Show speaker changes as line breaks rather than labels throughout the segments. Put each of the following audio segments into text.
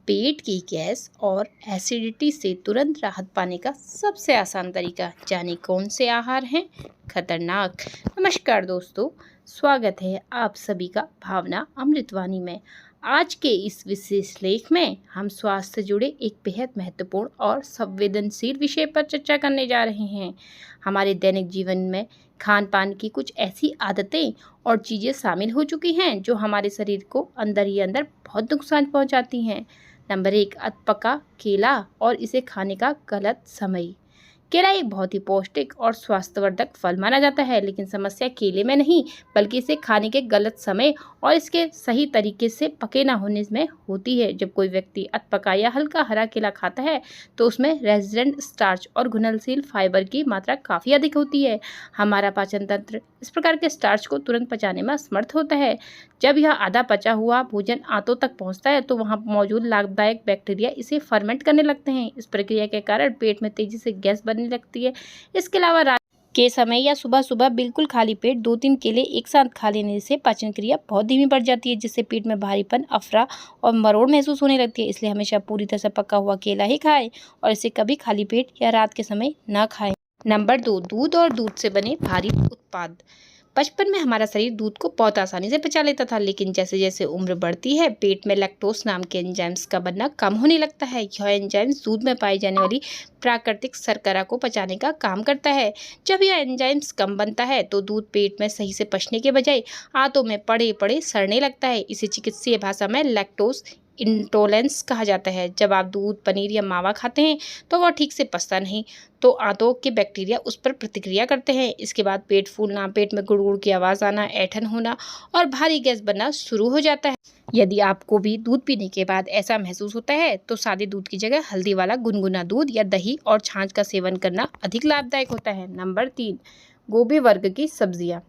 पेट की गैस और एसिडिटी से तुरंत राहत पाने का सबसे आसान तरीका जाने कौन से आहार हैं खतरनाक। नमस्कार दोस्तों, स्वागत है आप सभी का भावना अमृतवाणी में। आज के इस विशेष लेख में हम स्वास्थ्य से जुड़े एक बेहद महत्वपूर्ण और संवेदनशील विषय पर चर्चा करने जा रहे हैं। हमारे दैनिक जीवन में खान पान की कुछ ऐसी आदतें और चीज़ें शामिल हो चुकी हैं जो हमारे शरीर को अंदर ही अंदर बहुत नुकसान पहुंचाती हैं। नंबर 1, अधपका केला और इसे खाने का गलत समय। केला एक बहुत ही पौष्टिक और स्वास्थ्यवर्धक फल माना जाता है, लेकिन समस्या केले में नहीं बल्कि इसे खाने के गलत समय और इसके सही तरीके से पके ना होने में होती है। जब कोई व्यक्ति अधपका या हल्का हरा केला खाता है तो उसमें रेजिडेंट स्टार्च और घुलनशील फाइबर की मात्रा काफ़ी अधिक होती है। हमारा पाचन तंत्र इस प्रकार के स्टार्च को तुरंत पचाने में असमर्थ होता है। जब यह आधा पचा हुआ भोजन आंतों तक पहुंचता है तो वहां मौजूद लाभदायक बैक्टीरिया इसे फर्मेंट करने लगते हैं। इस प्रक्रिया के कारण पेट में तेजी से गैस बनने लगती है। इसके अलावा रात के समय या सुबह सुबह बिल्कुल खाली पेट 2-3 केले एक साथ खा लेने से पाचन क्रिया बहुत धीमी पड़ जाती है, जिससे पेट में भारीपन, अफरा और मरोड़ महसूस होने लगती है। इसलिए हमेशा पूरी तरह से पका हुआ केला ही खाएं और इसे कभी खाली पेट या रात के समय न खाएं। नंबर 2, दूध और दूध से बने भारी उत्पाद। बचपन में हमारा शरीर दूध को बहुत आसानी से पचा लेता था, लेकिन जैसे जैसे उम्र बढ़ती है पेट में लैक्टोज नाम के एंजाइम्स का बनना कम होने लगता है। यह एंजाइम्स दूध में पाई जाने वाली प्राकृतिक शर्करा को पचाने का काम करता है। जब यह एंजाइम्स कम बनता है तो दूध पेट में सही से पचने के बजाय आंतों में पड़े पड़े सड़ने लगता है। इसे चिकित्सीय भाषा में लैक्टोज इंटॉलरेंस कहा जाता है। जब आप दूध, पनीर या मावा खाते हैं तो वह ठीक से पचता नहीं, तो आंतों के बैक्टीरिया उस पर प्रतिक्रिया करते हैं। इसके बाद पेट फूलना, पेट में गुड़गुड़ की आवाज़ आना, ऐंठन होना और भारी गैस बनना शुरू हो जाता है। यदि आपको भी दूध पीने के बाद ऐसा महसूस होता है तो सादे दूध की जगह हल्दी वाला गुनगुना दूध या दही और छाछ का सेवन करना अधिक लाभदायक होता है। नंबर 3, गोभी वर्ग की सब्जियां।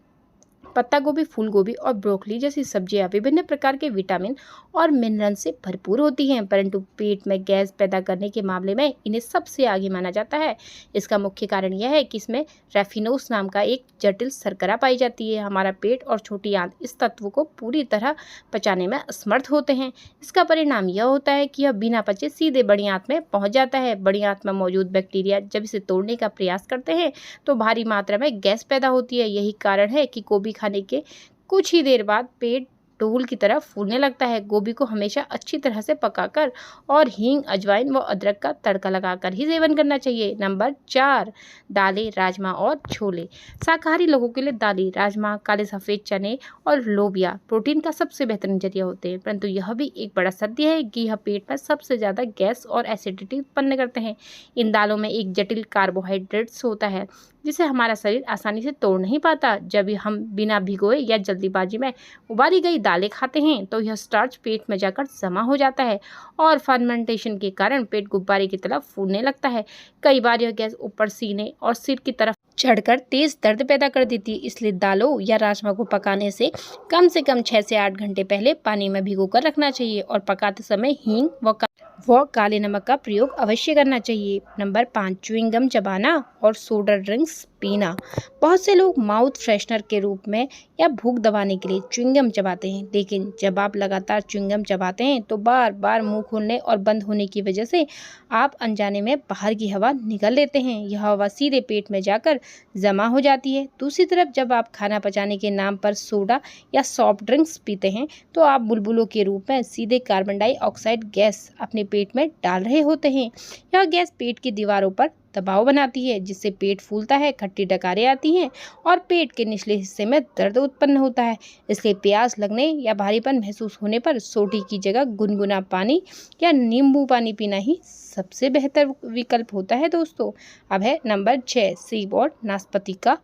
पत्ता गोभी, फूल गोभी और ब्रोकली जैसी सब्जियां विभिन्न प्रकार के विटामिन और मिनरल से भरपूर होती हैं, परंतु पेट में गैस पैदा करने के मामले में इन्हें सबसे आगे माना जाता है। इसका मुख्य कारण यह है कि इसमें रेफिनोस नाम का एक जटिल शर्करा पाई जाती है। हमारा पेट और छोटी आंत इस तत्व को पूरी तरह पचाने में असमर्थ होते हैं। इसका परिणाम यह होता है कि यह बिना पचे सीधे बड़ी आंत में पहुंच जाता है। बड़ी आंत में मौजूद बैक्टीरिया जब इसे तोड़ने का प्रयास करते हैं तो भारी मात्रा में गैस पैदा होती है। यही कारण है कि गोभी खाने के कुछ ही देर बाद पेट डोल की तरह फूलने लगता है। गोभी को हमेशा अच्छी तरह से पकाकर और हींग, अजवाइन व अदरक का तड़का लगाकर ही सेवन करना चाहिए। नंबर 4, दालें, राजमा और छोले। शाकाहारी लोगों के लिए दालें, राजमा, काले सफ़ेद चने और लोबिया प्रोटीन का सबसे बेहतरीन जरिया होते हैं, परंतु यह भी एक बड़ा सत्य है कि यह पेट में सबसे ज़्यादा गैस और एसिडिटी उत्पन्न करते हैं। इन दालों में एक जटिल कार्बोहाइड्रेट्स होता है जिसे हमारा शरीर आसानी से तोड़ नहीं पाता। जब हम बिना भिगोए या जल्दीबाजी में उबाली गई दालें खाते हैं तो यह स्टार्च पेट में जाकर जमा हो जाता है और फर्मेंटेशन के कारण पेट गुब्बारे की तरह फूलने लगता है। कई बार यह गैस ऊपर सीने और सिर की तरफ चढ़कर तेज दर्द पैदा कर देती है। इसलिए दालों या राजमा को पकाने से कम 6 से 8 घंटे पहले पानी में भिगोकर रखना चाहिए और पकाते समय हींग व काले नमक का प्रयोग अवश्य करना चाहिए। नंबर 5, च्युइंगम चबाना और सोडा ड्रिंक्स पीना। बहुत से लोग माउथ फ्रेशनर के रूप में या भूख दबाने के लिए च्युइंगम चबाते हैं, लेकिन जब आप लगातार च्युइंगम चबाते हैं तो बार बार मुंह खोलने और बंद होने की वजह से आप अनजाने में बाहर की हवा निगल लेते हैं। यह हवा सीधे पेट में जाकर जमा हो जाती है। दूसरी तरफ जब आप खाना पचाने के नाम पर सोडा या सॉफ्ट ड्रिंक्स पीते हैं तो आप बुलबुलों के रूप में सीधे कार्बन डाइऑक्साइड गैस अपने पेट में डाल रहे होते हैं। यह गैस पेट की दीवारों पर दबाव बनाती है, जिससे पेट फूलता है, खट्टी डकारें आती हैं और पेट के निचले हिस्से में दर्द उत्पन्न होता है। इसलिए प्यास लगने या भारीपन महसूस होने पर सोडे की जगह गुनगुना पानी या नींबू पानी पीना ही सबसे बेहतर विकल्प होता है दोस्तों। अब है नंबर 6, सेब और नाशपाती का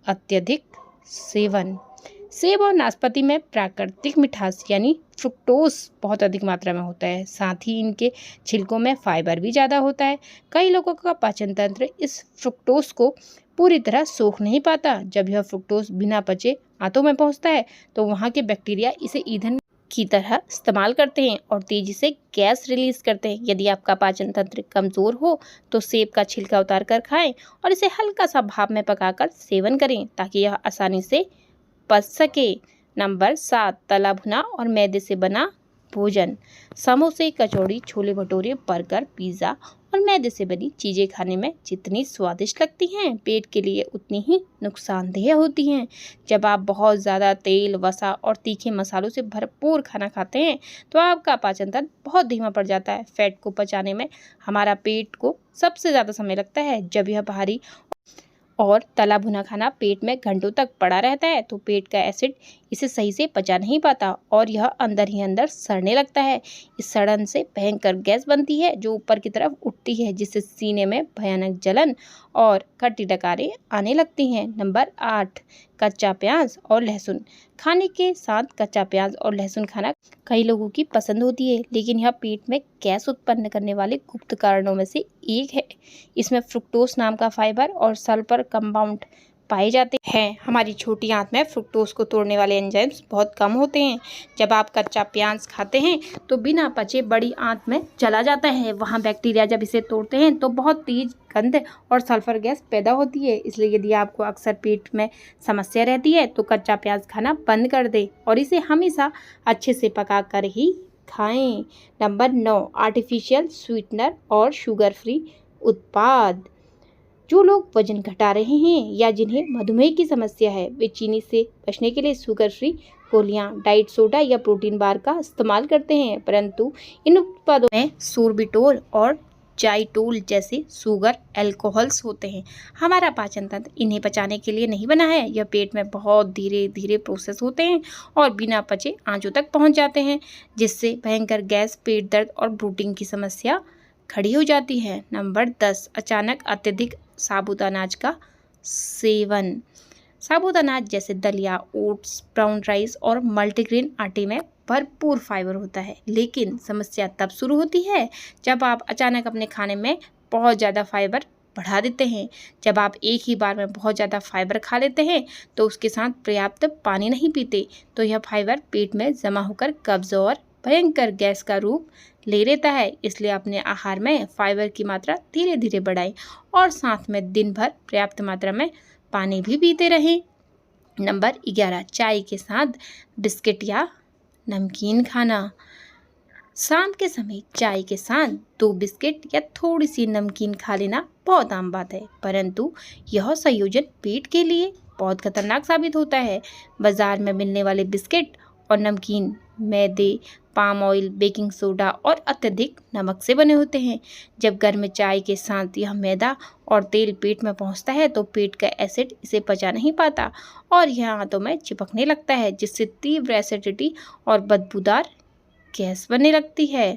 अत्यधिक सेवन। सेब और नाशपाती में प्राकृतिक मिठास यानी फ्रुक्टोज बहुत अधिक मात्रा में होता है। साथ ही इनके छिलकों में फाइबर भी ज़्यादा होता है। कई लोगों का पाचन तंत्र इस फ्रुक्टोज को पूरी तरह सोख नहीं पाता। जब यह फ्रुक्टोज बिना पचे आंतों में पहुंचता है तो वहां के बैक्टीरिया इसे ईंधन की तरह इस्तेमाल करते हैं और तेजी से गैस रिलीज करते हैं। यदि आपका पाचन तंत्र कमज़ोर हो तो सेब का छिलका उतार कर खाएं और इसे हल्का सा भाप में पकाकर सेवन करें ताकि यह आसानी से पच सके। नंबर 7, तला भुना और मैदे से बना भोजन। समोसे, कचौड़ी, छोले भटूरे, बर्गर, पिज़्ज़ा और मैदे से बनी चीज़ें खाने में जितनी स्वादिष्ट लगती हैं, पेट के लिए उतनी ही नुकसानदेह होती हैं। जब आप बहुत ज़्यादा तेल, वसा और तीखे मसालों से भरपूर खाना खाते हैं तो आपका पाचन तंत्र बहुत धीमा पड़ जाता है। फैट को पचाने में हमारा पेट को सबसे ज़्यादा समय लगता है। जब यह भारी और तला भुना खाना पेट में घंटों तक पड़ा रहता है तो पेट का एसिड इसे सही से पचा नहीं पाता और यह अंदर ही अंदर सड़ने लगता है। इस सड़न से भयंकर गैस बनती है जो ऊपर की तरफ उठती है, जिससे सीने में भयानक जलन और खट्टी डकारें आने लगती हैं। नंबर 8, कच्चा प्याज और लहसुन। खाने के साथ कच्चा प्याज और लहसुन खाना कई लोगों की पसंद होती है, लेकिन यह पेट में गैस उत्पन्न करने वाले गुप्त कारणों में से एक है। इसमें फ्रुक्टोज नाम का फाइबर और सल्फर कंपाउंड पाए जाते हैं। हमारी छोटी आंत में फ्रुक्टोज को तोड़ने वाले एंजाइम्स बहुत कम होते हैं। जब आप कच्चा प्याज खाते हैं तो बिना पचे बड़ी आंत में चला जाता है। वहाँ बैक्टीरिया जब इसे तोड़ते हैं तो बहुत तेज गंध और सल्फर गैस पैदा होती है। इसलिए यदि आपको अक्सर पेट में समस्या रहती है तो कच्चा प्याज खाना बंद कर दें और इसे हमेशा अच्छे से पका कर ही खाएं। नंबर 9, आर्टिफिशियल स्वीटनर और शुगर फ्री उत्पाद। जो लोग वजन घटा रहे हैं या जिन्हें मधुमेह की समस्या है वे चीनी से बचने के लिए शुगर फ्री गोलियां, डाइट सोडा या प्रोटीन बार का इस्तेमाल करते हैं, परंतु इन उत्पादों में सोर्बिटोल और जाइटोल जैसे शुगर एल्कोहल्स होते हैं। हमारा पाचन तंत्र इन्हें पचाने के लिए नहीं बना है। यह पेट में बहुत धीरे धीरे प्रोसेस होते हैं और बिना पचे आंचों तक पहुंच जाते हैं, जिससे भयंकर गैस, पेट दर्द और ब्लोटिंग की समस्या खड़ी हो जाती है। नंबर 10, अचानक अत्यधिक साबुत अनाज का सेवन। साबुत अनाज जैसे दलिया, ओट्स, ब्राउन राइस और मल्टीग्रेन आटे में भरपूर फाइबर होता है, लेकिन समस्या तब शुरू होती है जब आप अचानक अपने खाने में बहुत ज़्यादा फाइबर बढ़ा देते हैं। जब आप एक ही बार में बहुत ज़्यादा फाइबर खा लेते हैं तो उसके साथ पर्याप्त पानी नहीं पीते तो यह फाइबर पेट में जमा होकर कब्ज और भयंकर गैस का रूप ले लेता है। इसलिए अपने आहार में फाइबर की मात्रा धीरे धीरे बढ़ाएं और साथ में दिन भर पर्याप्त मात्रा में पानी भी पीते रहें। नंबर 11, चाय के साथ बिस्किट या नमकीन खाना। शाम के समय चाय के साथ 2 बिस्किट या थोड़ी सी नमकीन खा लेना बहुत आम बात है, परंतु यह संयोजन पेट के लिए बहुत खतरनाक साबित होता है। बाजार में मिलने वाले बिस्किट और नमकीन मैदे, पाम ऑयल, बेकिंग सोडा और अत्यधिक नमक से बने होते हैं। जब गर्म चाय के साथ यह मैदा और तेल पेट में पहुंचता है तो पेट का एसिड इसे पचा नहीं पाता और यह आंतों में चिपकने लगता है, जिससे तीव्र एसिडिटी और बदबूदार गैस बनने लगती है।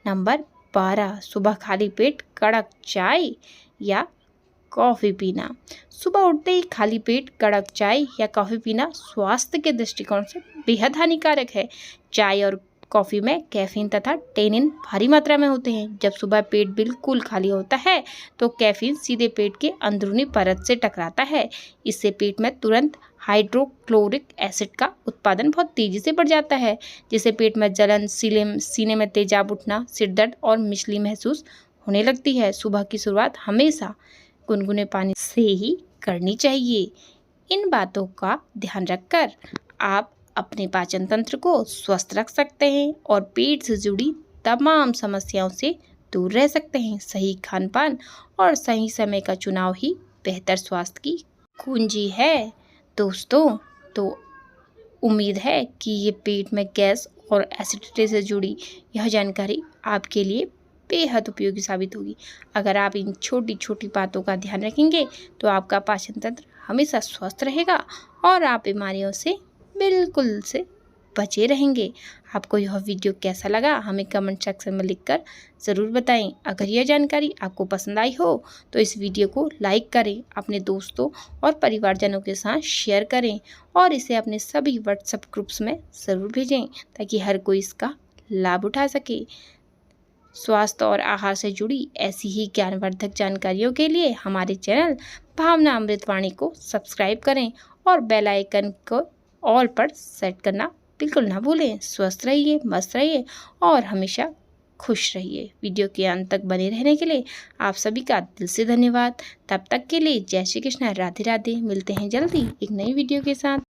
नंबर 12, सुबह खाली पेट कड़क चाय या कॉफ़ी पीना। सुबह उठते ही खाली पेट कड़क चाय या कॉफ़ी पीना स्वास्थ्य के दृष्टिकोण से बेहद हानिकारक है। चाय और कॉफ़ी में कैफीन तथा टेनिन भारी मात्रा में होते हैं। जब सुबह पेट बिल्कुल खाली होता है तो कैफीन सीधे पेट के अंदरूनी परत से टकराता है। इससे पेट में तुरंत हाइड्रोक्लोरिक एसिड का उत्पादन बहुत तेज़ी से बढ़ जाता है, जिससे पेट में जलन, सीने में तेजाब उठना, सिर दर्द और मिचली महसूस होने लगती है। सुबह की शुरुआत हमेशा गुनगुने पानी से ही करनी चाहिए। इन बातों का ध्यान रखकर आप अपने पाचन तंत्र को स्वस्थ रख सकते हैं और पेट से जुड़ी तमाम समस्याओं से दूर रह सकते हैं। सही खान-पान और सही समय का चुनाव ही बेहतर स्वास्थ्य की कुंजी है। दोस्तों, तो उम्मीद है कि ये पेट में गैस और एसिडिटी से जुड़ी यह जानकारी आपके लिए बेहद उपयोगी साबित होगी। अगर आप इन छोटी छोटी बातों का ध्यान रखेंगे तो आपका पाचन तंत्र हमेशा स्वस्थ रहेगा और आप बीमारियों से बिल्कुल से बचे रहेंगे। आपको यह वीडियो कैसा लगा हमें कमेंट सेक्शन में लिखकर ज़रूर बताएं। अगर यह जानकारी आपको पसंद आई हो तो इस वीडियो को लाइक करें, अपने दोस्तों और परिवारजनों के साथ शेयर करें और इसे अपने सभी व्हाट्सएप ग्रुप्स में ज़रूर भेजें ताकि हर कोई इसका लाभ उठा सके। स्वास्थ्य और आहार से जुड़ी ऐसी ही ज्ञानवर्धक जानकारियों के लिए हमारे चैनल भावना अमृतवाणी को सब्सक्राइब करें और बेल आइकन को ऑल पर सेट करना बिल्कुल ना भूलें। स्वस्थ रहिए, मस्त रहिए और हमेशा खुश रहिए। वीडियो के अंत तक बने रहने के लिए आप सभी का दिल से धन्यवाद। तब तक के लिए जय श्री कृष्ण, राधे राधे। मिलते हैं जल्दी एक नई वीडियो के साथ।